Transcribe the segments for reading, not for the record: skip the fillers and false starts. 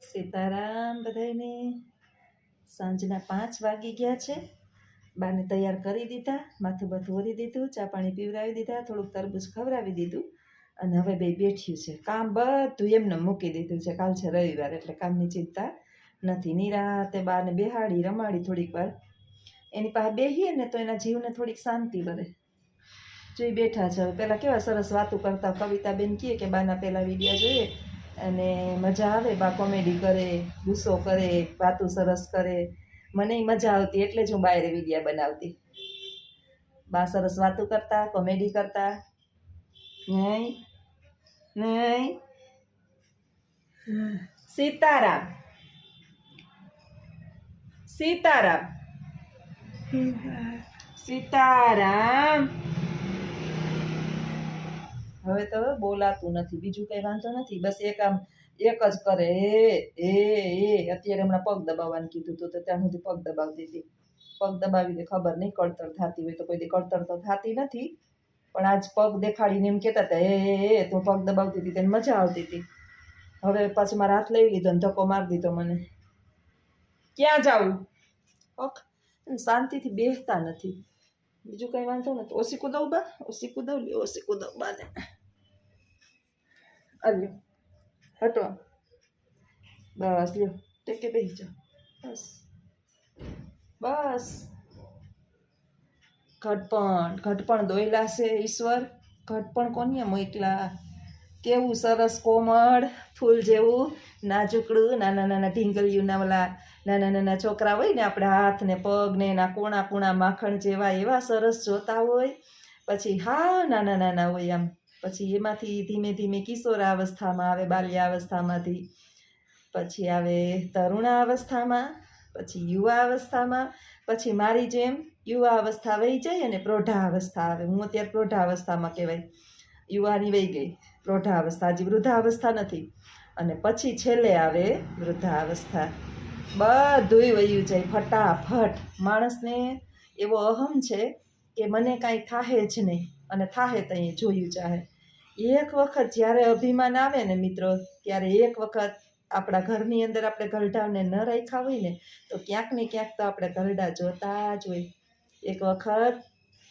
સીતારામ બધાને. સાંજના 5 વાગી ગયા છે. બાને તૈયાર કરી દીધા, માથું બાથું ઓરી દીધું, ચા પાણી પીવડાવી દીધા, થોડુંક તરબૂચ ખવડાવી દીધું અને હવે બે બેઠ્યું છે. કામ બધું એમને મૂકી દીધું છે. કાલ છે રવિવાર એટલે કામની ચિંતા નથી. નિરાતે બાને બેહાડી રમાડી થોડીક વાર એની પાસે બેહીએ ને તો એના જીવને થોડીક શાંતિ વધે. જોઈ બેઠા છે. હવે પહેલાં કેવા સરસ વાતો કરતા. કવિતાબેન કહે કે બાના પહેલાં વિડીયા જોઈએ અને મજા આવે. બા કોમેડી કરે, ગુસ્સો કરે, વાતો સરસ કરે. મને મજા આવતી એટલે જ હું બહાર વિડીયા બનાવતી. બા સરસ વાતો કરતા, કોમેડી કરતા. નહીં નહીં સીતારામ સીતારામ સીતારામ. હવે તો બોલાતું નથી. બીજું કઈ વાંધો નથી. બસ એક જ કરે એ અત્યારે હમણાં પગ દબાવવાનું કીધું તો ત્યાં સુધી પગ દબાવતી હતી. પગ દબાવી દે ખબર નહીં કળતર થતી હોય તો કોઈ દી કળતર તો થતી નથી. પણ આજ પગ દેખાડીને એમ કહેતા હતા એ તો પગ દબાવતી હતી તેને મજા આવતી હતી. હવે પાછું મારા હાથ લઈ લીધો ને ધક્કો મારી દીધો મને. ક્યાં જાવું? શાંતિથી બેસતા નથી. બીજું કઈ વાંધો નથી. ઓછી કુદાવ બા, ઓછી કુદાવ લ્યો, ઓછી કુદાવ બાને. અલ્યો હટો બસ લ્યો ટેકે બેસી જાઓ. બસ બસ. ઘટપણ દોયલા છે ઈશ્વર. ઘટપણ કોને મોકલા? કેવું સરસ કોમળ ફૂલ જેવું નાજુકડું. નાના નાના ઢીંગલીઓના ઓલા નાના નાના છોકરા હોય ને આપણે હાથ ને પગ ને એના કોણા કોણા માખણ જેવા એવા સરસ જોતા હોય. પછી હા નાના નાના હોય આમ. પછી એમાંથી ધીમે ધીમે કિશોરાવસ્થામાં આવે, બાલ્યાવસ્થામાંથી પછી આવે તરુણાવસ્થામાં, પછી યુવાવસ્થામાં, પછી મારી જેમ યુવાવસ્થા વહી જાય અને પ્રૌઢાવસ્થા આવે. હું અત્યારે પ્રૌઢાવસ્થામાં કહેવાય. યુવાની વહી ગઈ, પ્રૌઢાવસ્થા હજી વૃદ્ધાવસ્થા નથી. અને પછી છેલ્લે આવે વૃદ્ધાવસ્થા. બધુંય વયું જાય ફટાફટ. માણસને એવો અહમ છે કે મને કાંઈ થાહે જ નહીં અને થાહે તો અહીં જોયું ચાહે. એક વખત જ્યારે અભિમાન આવે ને મિત્રો, ત્યારે એક વખત આપણા ઘરની અંદર આપણે ઘરડાને ન રાખ્યા હોય ને તો ક્યાંક ને ક્યાંક તો આપણે ઘરડા જોતા જ હોય. એક વખત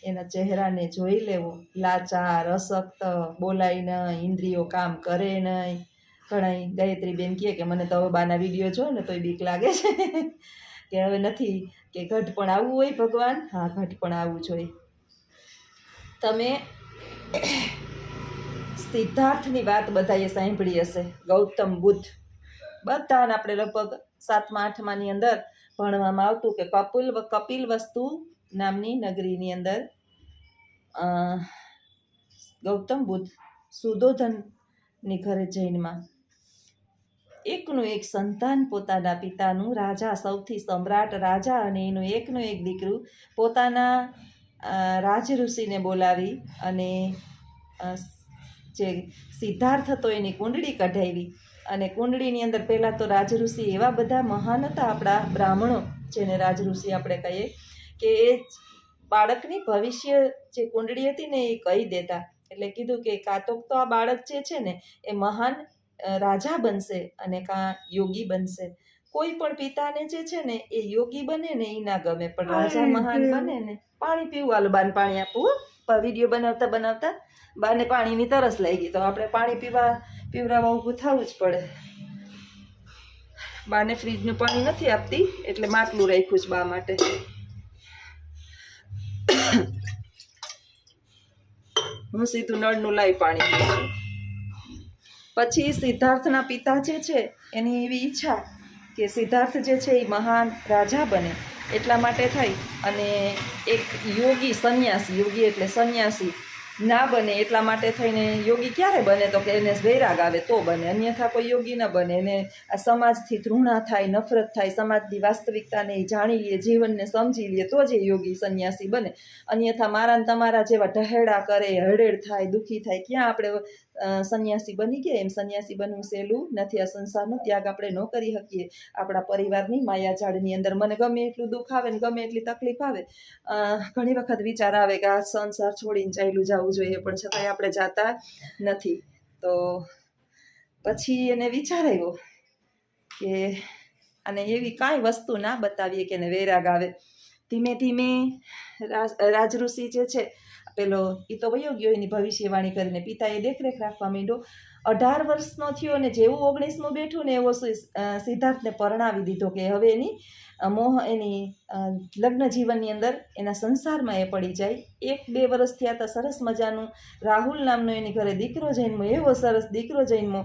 એના ચહેરાને જોઈ લેવો. લાચાર, અશક્ત, બોલાય નહીં, ઇન્દ્રિયો કામ કરે નહીં. ઘણા ગાયત્રીબેન કહે કે મને તો હવે બાના વિડીયો જો ને તોય બીક લાગે છે કે હવે નથી કે ઘટ પણ આવવું હોય ભગવાન. હા ઘટ પણ આવવું જોઈએ. તમે સિદ્ધાર્થની વાત બધાએ સાંભળી હશે. ગૌતમ બુદ્ધ બધાને આપણે લગભગ 7મા 8માની અંદર ભણવામાં આવતું કે કપિલ વસ્તુ નામની નગરીની અંદર ગૌતમ બુદ્ધ સુધોધનની ઘરે જૈનમાં એકનું એક સંતાન પોતાના પિતાનું, રાજા સૌથી સમ્રાટ રાજા અને એનું એકનું એક દીકરું પોતાના રાજઋષિને બોલાવી અને જે સિદ્ધાર્થ હતો એની કુંડળી કઢાવી. અને કુંડળીની અંદર પહેલાં તો રાજઋષિ એવા બધા મહાન હતા આપણા બ્રાહ્મણો, જેને રાજઋષિ આપણે કહીએ, કે એ બાળકની ભવિષ્ય જે કુંડળી હતી ને એ કહી દેતા. એટલે કીધું કે કાં તો આ બાળક જે છે ને એ મહાન રાજા બનશે અને કાં યોગી બનશે. કોઈ પણ પિતાને જે છે ને એ યોગી બને ને એ ના ગમે, પણ રાજા મહાન બને ને. પાણી પીવું? હાલો બાને પાણી આપવું. વિડીયો બનાવતા બનાવતા બાને પાણીની તરસ લાગી તો આપણે પાણી પીવડાવવા ઊભું થવું જ પડે. બાને ફ્રીજનું પાણી નથી આપતી એટલે માટલું રાખ્યું છે બા માટે. હું સીધું નળનું લાવી પાણી પીવું છું. પછી સિદ્ધાર્થના પિતા જે છે એની એવી ઈચ્છા કે સિદ્ધાર્થ જે છે એ મહાન રાજા બને. એટલા માટે થઈ અને એક યોગી સંન્યાસી, યોગી એટલે સંન્યાસી ના બને એટલા માટે થઈને. યોગી ક્યારે બને તો કે એને વૈરાગ આવે તો બને, અન્યથા કોઈ યોગી ન બને. એને આ સમાજથી ઘૃણા થાય, નફરત થાય, સમાજની વાસ્તવિકતાને એ જાણી લે, જીવનને સમજી લે તો જ એ યોગી સંન્યાસી બને. અન્યથા મારા ને તમારા જેવા ઢહેડા કરે, હળેડ થાય, દુઃખી થાય, ક્યાં આપણે સંન્યાસી બની ગયા? એમ સંન્યાસી બનવું સહેલું નથી. આ સંસારનો ત્યાગ આપણે ન કરી શકીએ. આપણા પરિવારની માયાજાળની અંદર મને ગમે એટલું દુઃખ આવે ને ગમે એટલી તકલીફ આવે, ઘણી વખત વિચાર આવે કે આ સંસાર છોડીને ચાલ્યું જવું જોઈએ, પણ છતાંય આપણે જાતા નથી. તો પછી એને વિચાર આવ્યો કે અને એવી કાંઈ વસ્તુ ના બતાવીએ કે એને વૈરાગ આવે. ધીમે ધીમે રાજઋષિ જે છે પેલો એ તો વયો ગયો એની ભવિષ્યવાણી કરીને, પિતાએ દેખરેખ રાખવા માંડ્યો. 18 વર્ષનો થયો અને જેવું 19મું બેઠું ને એવો સિદ્ધાર્થને પરણાવી દીધો કે હવે એની એની લગ્ન જીવનની અંદર એના સંસારમાં એ પડી જાય. 1-2 વર્ષ થયા તો સરસ મજાનું રાહુલ નામનો એની ઘરે દીકરો જન્મ્યો, એવો સરસ દીકરો જન્મ્યો,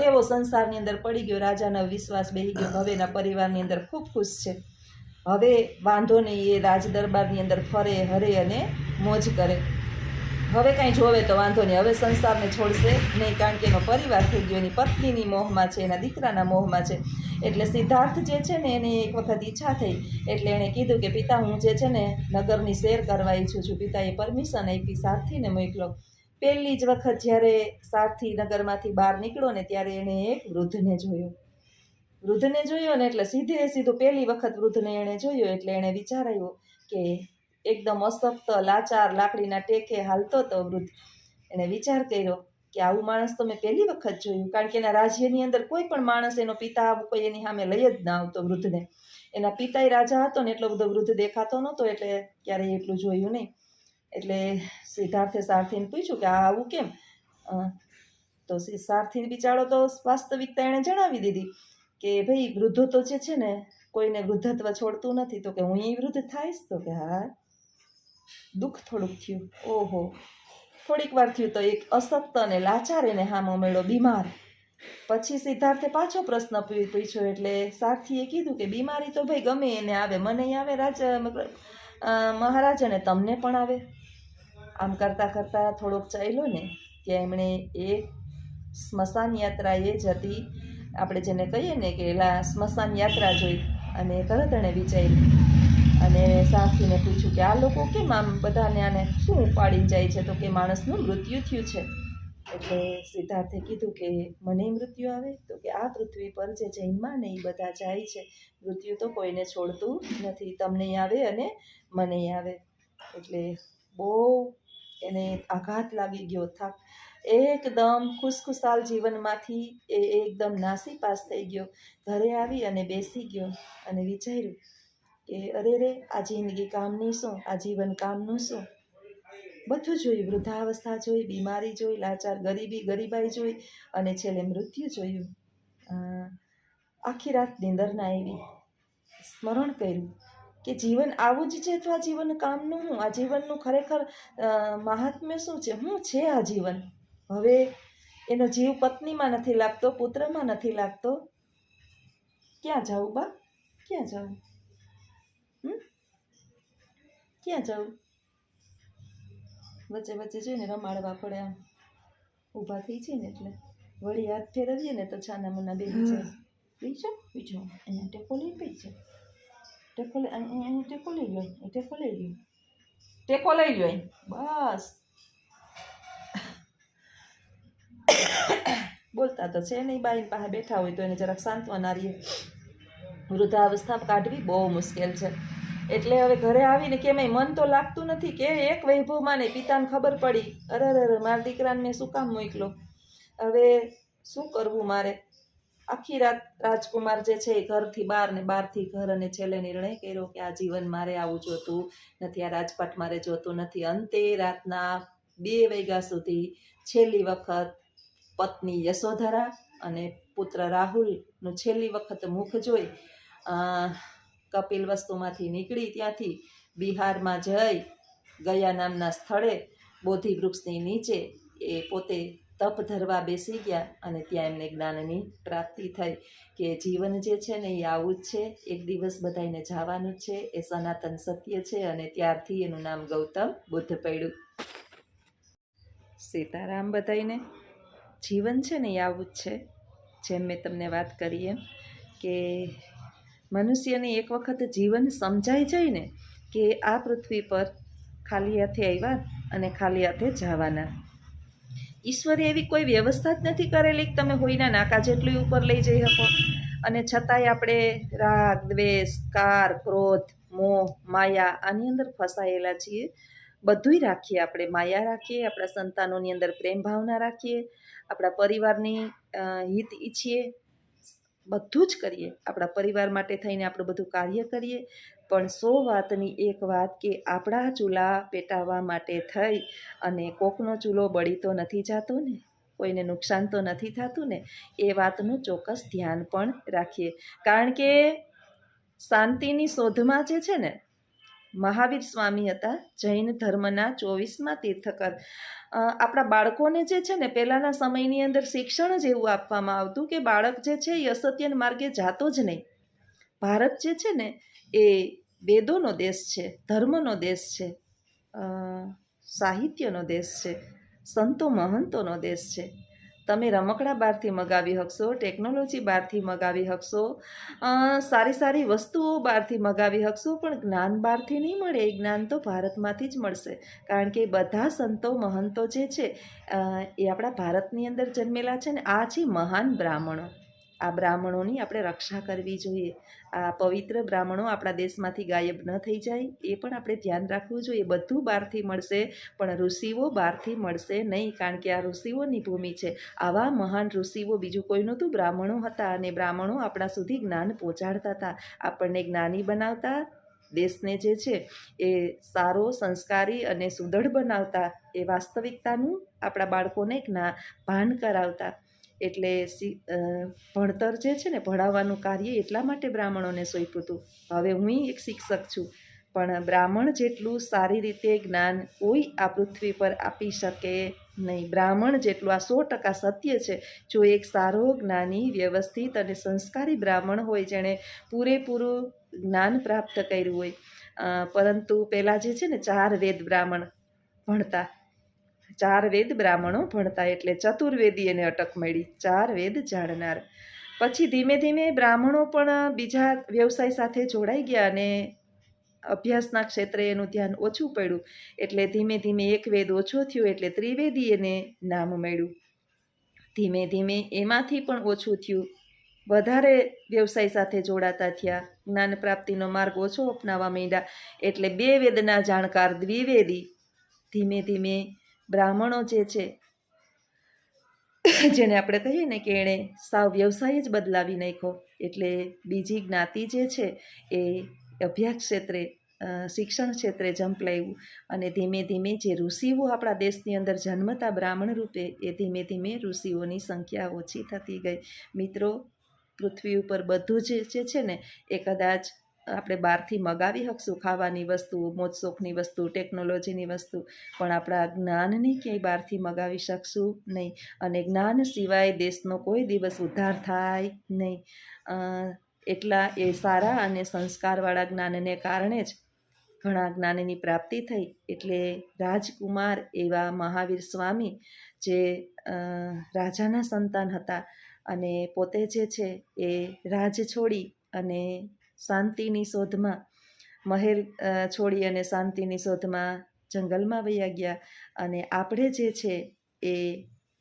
એવો સંસારની અંદર પડી ગયો. રાજાનો વિશ્વાસ બેસી ગયો. હવે એના પરિવારની અંદર ખૂબ ખુશ છે. હવે વાંધો નહીં, એ રાજ દરબારની અંદર ફરે હરે અને મોજ કરે. હવે કાંઈ જોવે તો વાંધો નહીં, હવે સંસારને છોડશે નહીં, કારણ કે એનો પરિવાર થઈ ગયો, એની પત્નીની મોહમાં છે, એના દીકરાના મોહમાં છે. એટલે સિદ્ધાર્થ જે છે ને એની એક વખત ઈચ્છા થઈ, એટલે એણે કીધું કે પિતા હું જે છે ને નગરની સૈર કરવા ઈચ્છું છું. પિતાએ પરમિશન આપી, સારથીને મોકલો. પહેલી જ વખત જ્યારે સારથી નગરમાંથી બહાર નીકળ્યો ને ત્યારે એણે એક વૃદ્ધને જોયો ને એટલે સીધું પહેલી વખત વૃદ્ધને એણે જોયો એટલે એણે વિચાર આવ્યો કે એકદમ અશક્ત લાચાર લાકડીના ટેકે હાલતો હતો વૃદ્ધ. એણે વિચાર કર્યો કે આવું માણસ તો મેં પહેલી વખત જોયું, કારણ કે એના રાજ્યની અંદર કોઈ પણ માણસ એનો પિતા આવું કોઈ એની સામે લઈ જ ના આવતો વૃદ્ધને. એના પિતાય રાજા હતો ને એટલો બધો વૃદ્ધ દેખાતો નહોતો, એટલે ક્યારેય એટલું જોયું નહીં. એટલે સિદ્ધાર્થે સારથીને પૂછ્યું કે આ આવું કેમ? તો સારથી બિચારો તો વાસ્તવિકતા એણે જણાવી દીધી કે ભાઈ વૃદ્ધો તો જે છે ને કોઈને વૃદ્ધત્વ છોડતું નથી. તો કે હું એ વૃદ્ધ થાઈશ? તો કે હા. દુઃખ થોડુંક થયું. ઓહો, થોડીક વાર થયું તો એક અશક્ત અને લાચાર એને હામો મળ્યો, બીમાર. પછી સિદ્ધાર્થે પાછો પ્રશ્ન પૂછ્યો એટલે સારથીએ કીધું કે બીમારી તો ભાઈ ગમે એને આવે, મને આવે મહારાજ અને તમને પણ આવે. આમ કરતાં કરતાં થોડોક ચાલ્યો ને ત્યાં એમણે એક સ્મશાન યાત્રા એ જ હતી, આપણે જેને કહીએ ને કે સ્મશાન યાત્રા જોઈ અને તરત એણે વિચાર્યું અને સારથીને પૂછ્યું કે આ લોકો કેમ આમ બધાને આને શું ઉપાડીને જાય છે? તો કે માણસનું મૃત્યુ થયું છે. એટલે સિદ્ધાર્થે કીધું કે મને મૃત્યુ આવે? તો કે આ પૃથ્વી પર જે જન્મા ને એ બધા જાય છે, મૃત્યુ તો કોઈને છોડતું નથી, તમને આવે અને મને આવે. એટલે બહુ એને આઘાત લાગી ગયો, થાક. એકદમ ખુશખુશાલ જીવનમાંથી એ એકદમ નાસીપાસ થઈ ગયો. ઘરે આવી અને બેસી ગયો અને વિચાર્યું કે અરે રે, આ જિંદગી કામની શું, આ જીવન કામનું શું? બધું જોયું, વૃદ્ધાવસ્થા જોઈ, બીમારી જોઈ, લાચાર ગરીબાઈ જોઈ અને છેલ્લે મૃત્યુ જોયું. આખી રાત નીંદર ના આવી. સ્મરણ કર્યું કે જીવન આવું જ છે, તો આ જીવન કામનું શું? આ જીવનનું ખરેખર મહાત્મ્ય શું છે? શું છે આ જીવન? હવે એનો જીવ પત્નીમાં નથી લાગતો, પુત્રમાં નથી લાગતો. ક્યાં જાઉં બા? ક્યાં જાઉં? ક્યાં જાઉં? વચ્ચે વચ્ચે જોઈને રમાડવા પડે. આમ ઊભા થઈ છે ને એટલે વળી હાથ ફેરવીએ ને તો છાના મુના બેસી જાય. બીજો અહીંયા ટેકો લઈ પી છે, ટેકો લઈ અહીંયા ટેકો લઈ લો, ટેકો લઈ લો, ટેકો લઈ લો. બસ બોલતા તો છે નહીં, બાઈ પાસે બેઠા હોય તો એને જરાક સાંત્વના રહીએ. વૃદ્ધાવસ્થા કાઢવી બહુ મુશ્કેલ છે. એટલે હવે ઘરે આવીને કેમેય મન તો લાગતું નથી કે એક વૈભવમાં ને પિતાને ખબર પડી, અરે મારા દીકરાને મેં શું કામ મોકલો, હવે શું કરવું મારે? આખી રાત રાજકુમાર જે છે એ ઘરથી બહાર ને બહારથી ઘર, અને છેલ્લે નિર્ણય કર્યો કે આ જીવન મારે આવું જોતું નથી, આ રાજપાટ મારે જોતું નથી. અંતે રાતના 2 વાગ્યા સુધી છેલ્લી વખત પત્ની યશોધરા અને પુત્ર રાહુલનું છેલ્લી વખત મુખ જોઈ કપિલ વસ્તુમાંથી નીકળી ત્યાંથી બિહારમાં જઈ ગયા નામના સ્થળે બોધિ વૃક્ષની નીચે એ પોતે તપ ધરવા બેસી ગયા અને ત્યાં એમને જ્ઞાનની પ્રાપ્તિ થઈ કે જીવન જે છે ને એ આવું જ છે, એક દિવસ બધાને જવાનું જ છે, એ સનાતન સત્ય છે. અને ત્યારથી એનું નામ ગૌતમ બુદ્ધ પડ્યું. સીતારામ. બધાને જીવન છે ને એ આવું જ છે, જેમ મેં તમને વાત કરી એમ કે મનુષ્યને એક વખત જીવન સમજાઈ જાય ને કે આ પૃથ્વી પર ખાલી હાથે આવ્યા અને ખાલી હાથે જવાના. ઈશ્વરે એવી કોઈ વ્યવસ્થા જ નથી કરેલી કે તમે હોઈના નાકા જેટલું ઉપર લઈ જઈ શકો, અને છતાંય આપણે રાગ, દ્વેષ, કાર, ક્રોધ, મોહ, માયા આની અંદર ફસાયેલા છીએ. બધુંય રાખીએ આપણે, માયા રાખીએ, આપણા સંતાનોની અંદર પ્રેમ ભાવના રાખીએ, આપણા પરિવારની હિત ઈચ્છીએ, બધું જ કરીએ, આપણા પરિવાર માટે થઈને આપણે બધું કાર્ય કરીએ, પણ 100 વાતની એક વાત કે આપણા ચૂલા પેટાવવા માટે થઈ અને કોકનો ચૂલો બળી તો નથી જતો ને, કોઈને નુકસાન તો નથી થતું ને, એ વાતનું ચોક્કસ ધ્યાન પણ રાખીએ. કારણ કે શાંતિની શોધમાં જે છે ને, મહાવીર સ્વામી હતા, જૈન ધર્મના 24મા તીર્થકર. આપણા બાળકોને જે છે ને, પહેલાંના સમયની અંદર શિક્ષણ જ એવું આપવામાં આવતું કે બાળક જે છે એ અસત્યના માર્ગે જાતો જ નહીં. ભારત જે છે ને એ વેદોનો દેશ છે, ધર્મનો દેશ છે, સાહિત્યનો દેશ છે, સંતો મહંતોનો દેશ છે. તમે રમકડા બહારથી મગાવી શકશો, ટેકનોલોજી બહારથી મગાવી શકશો, સારી સારી વસ્તુઓ બહારથી મગાવી શકશો, પણ જ્ઞાન બહારથી નહીં મળે. એ જ્ઞાન તો ભારતમાંથી જ મળશે. કારણ કે બધા સંતો મહંતો જે છે એ આપણા ભારતની અંદર જન્મેલા છે ને. આ છે મહાન બ્રાહ્મણો. આ બ્રાહ્મણોની આપણે રક્ષા કરવી જોઈએ. આ પવિત્ર બ્રાહ્મણો આપણા દેશમાંથી ગાયબ ન થઈ જાય એ પણ આપણે ધ્યાન રાખવું જોઈએ. બધું બહારથી મળશે પણ ઋષિઓ બહારથી મળશે નહીં, કારણ કે આ ઋષિઓની ભૂમિ છે. આવા મહાન ઋષિઓ બીજું કોઈ નહોતું, બ્રાહ્મણો હતા, અને બ્રાહ્મણો આપણા સુધી જ્ઞાન પહોંચાડતા હતા, આપણને જ્ઞાની બનાવતા, દેશને જે છે એ સારો, સંસ્કારી અને સુદૃઢ બનાવતા. એ વાસ્તવિકતાનું આપણા બાળકોને ભાન કરાવતા. એટલે ભણતર જે છે ને, ભણાવવાનું કાર્ય એટલા માટે બ્રાહ્મણોને સોંપ્યું હતું. હવે હું એક શિક્ષક છું, પણ બ્રાહ્મણ જેટલું સારી રીતે જ્ઞાન કોઈ આ પૃથ્વી પર આપી શકે નહીં. બ્રાહ્મણ જેટલું, આ 100% સત્ય છે. જો એક સારો, જ્ઞાની, વ્યવસ્થિત અને સંસ્કારી બ્રાહ્મણ હોય, જેણે પૂરેપૂરું જ્ઞાન પ્રાપ્ત કર્યું હોય, પરંતુ પહેલાં જે છે ને 4 વેદ બ્રાહ્મણ ભણતા, 4 વેદ બ્રાહ્મણો ભણતા, એટલે ચતુર્વેદી એને અટક મળી, 4 વેદ જાણનાર. પછી ધીમે ધીમે બ્રાહ્મણો પણ બીજા વ્યવસાય સાથે જોડાઈ ગયા અને અભ્યાસના ક્ષેત્રે એનું ધ્યાન ઓછું પડ્યું. એટલે ધીમે ધીમે એક વેદ ઓછો થયો, એટલે ત્રિવેદી એને નામ મળ્યું. ધીમે ધીમે એમાંથી પણ ઓછું થયું, વધારે વ્યવસાય સાથે જોડાતા થયા, જ્ઞાન પ્રાપ્તિનો માર્ગ ઓછો અપનાવવા માંડ્યા. એટલે 2 વેદના જાણકાર દ્વિવેદી. ધીમે ધીમે બ્રાહ્મણો જે છે, જેને આપણે કહીએ ને કે એણે સાવ વ્યવસાય જ બદલાવી નાખ્યો. એટલે બીજી જ્ઞાતિ જે છે એ અભ્યાસ ક્ષેત્રે, શિક્ષણ ક્ષેત્રે ઝંપલાવ્યું. અને ધીમે ધીમે જે ઋષિઓ આપણા દેશની અંદર જન્મતા બ્રાહ્મણ રૂપે, એ ધીમે ધીમે ઋષિઓની સંખ્યા ઓછી થતી ગઈ. મિત્રો, પૃથ્વી ઉપર બધું જે છે ને એ કદાચ આપણે બહારથી મગાવી શકશું, ખાવાની વસ્તુ, મોજશોખની વસ્તુ, ટેકનોલોજીની વસ્તુ, પણ આપણા જ્ઞાનને ક્યાંય બહારથી મગાવી શકશું નહીં. અને જ્ઞાન સિવાય દેશનો કોઈ દિવસ ઉદ્ધાર થાય નહીં. એટલા એ સારા અને સંસ્કારવાળા જ્ઞાનને કારણે જ ઘણા જ્ઞાનની પ્રાપ્તિ થઈ. એટલે રાજકુમાર એવા મહાવીર સ્વામી, જે રાજાના સંતાન હતા અને પોતે જે છે એ રાજ છોડી અને શાંતિની શોધમાં, મહેલ છોડી અને શાંતિની શોધમાં જંગલમાં વયા ગયા. અને આપણે જે છે એ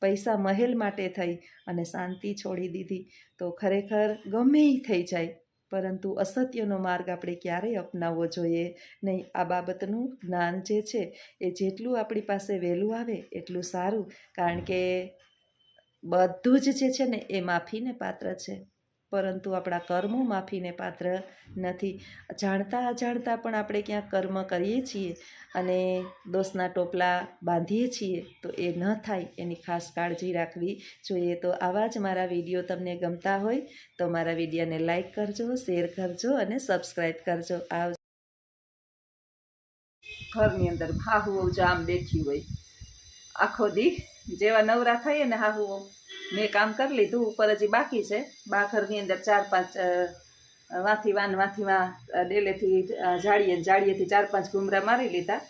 પૈસા મહેલ માટે થઈ અને શાંતિ છોડી દીધી. તો ખરેખર ગમે એ થઈ જાય, પરંતુ અસત્યનો માર્ગ આપણે ક્યારેય અપનાવવો જોઈએ નહીં. આ બાબતનું જ્ઞાન જે છે એ જેટલું આપણી પાસે વહેલું આવે એટલું સારું. કારણ કે બધું જ જે છે ને એ માફીને પાત્ર છે, પરંતુ આપણા કર્મો માફીને પાત્ર નથી. જાણતા અજાણતા પણ આપણે ક્યાંક કર્મ કરીએ છીએ અને દોષના ટોપલા બાંધીએ છીએ, તો એ ન થાય એની ખાસ કાળજી રાખવી જોઈએ. તો આવા જ મારા વિડીયો તમને ગમતા હોય તો મારા વિડીયોને લાઈક કરજો, શેર કરજો અને સબસ્ક્રાઈબ કરજો. ઘરની અંદર હાહુ જામ બેઠી હોય, આખો દી જેવા નવરા થઈએ ને હાહુ, મેં કામ કરી લીધું, ઉપર હજી બાકી છે. બા ઘરની અંદર 4-5 વાથી વાં ડેલેથી જાળીએથી 4-5 ઘૂમરા મારી લીધા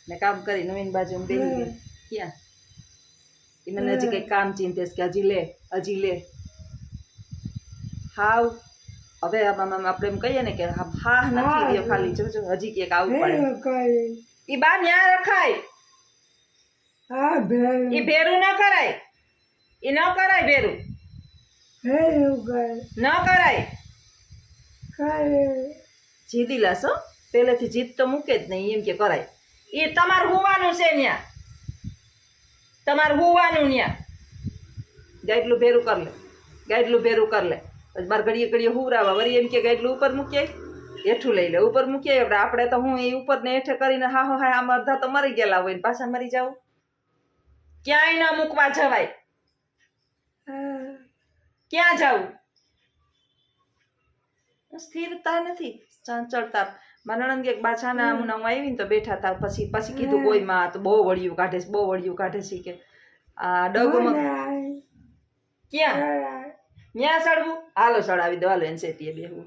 ને કામ કરી નવીન બાજુ બેસી ગઈ. ક્યાં એ મને હજી કંઈક કામ ચિંતેશ કે હજી લે હાવ. હવે આપણે એમ કહીએ ને કે હા નથી દે, ખાલી જોજો હજી ક્યાંક આવવું પડે. એ બા ન્યા રખાય, એ ભેરું ન કરાય, એ ન કરાય, ભેરું ન કરાય. જીદી લાશો, પહેલેથી જીદ તો મૂકે જ નહીં, એમ કે કરાય. એ તમારે હોવાનું છે ન્યા, તમારે હોવાનું ન્યા. ગાઈડલું ભેરું કર લે, ગાઈડલું ભેરું કર લે. પછી બાર ઘડીએ ઘડીએ હુવરાવા વળી એમ કે એટલું ઉપર મૂકી હેઠું લઈ લે ઉપર મૂકી આપણે તો હું એ ઉપર ને હેઠે કરીને હા હા આમ અડધા તો મરી ગયેલા હોય ને પાછા મરી જાવ ક્યાંય ના મૂકવા જવાય ક્યાં જાવું સ્થિરતા નથી ચંચળતા માનણંદ એક બાછાના હમણાં હું આવી ને તો બેઠા હતા પછી કીધું કોઈ માં તો બહુ વળિયું કાઢે છે બહુ વળિયું કાઢે છે કે આ ડગમાં ક્યાં ત્યાં ચડવું હાલો ચડાવી દો હાલો એને શેટીએ બેહવું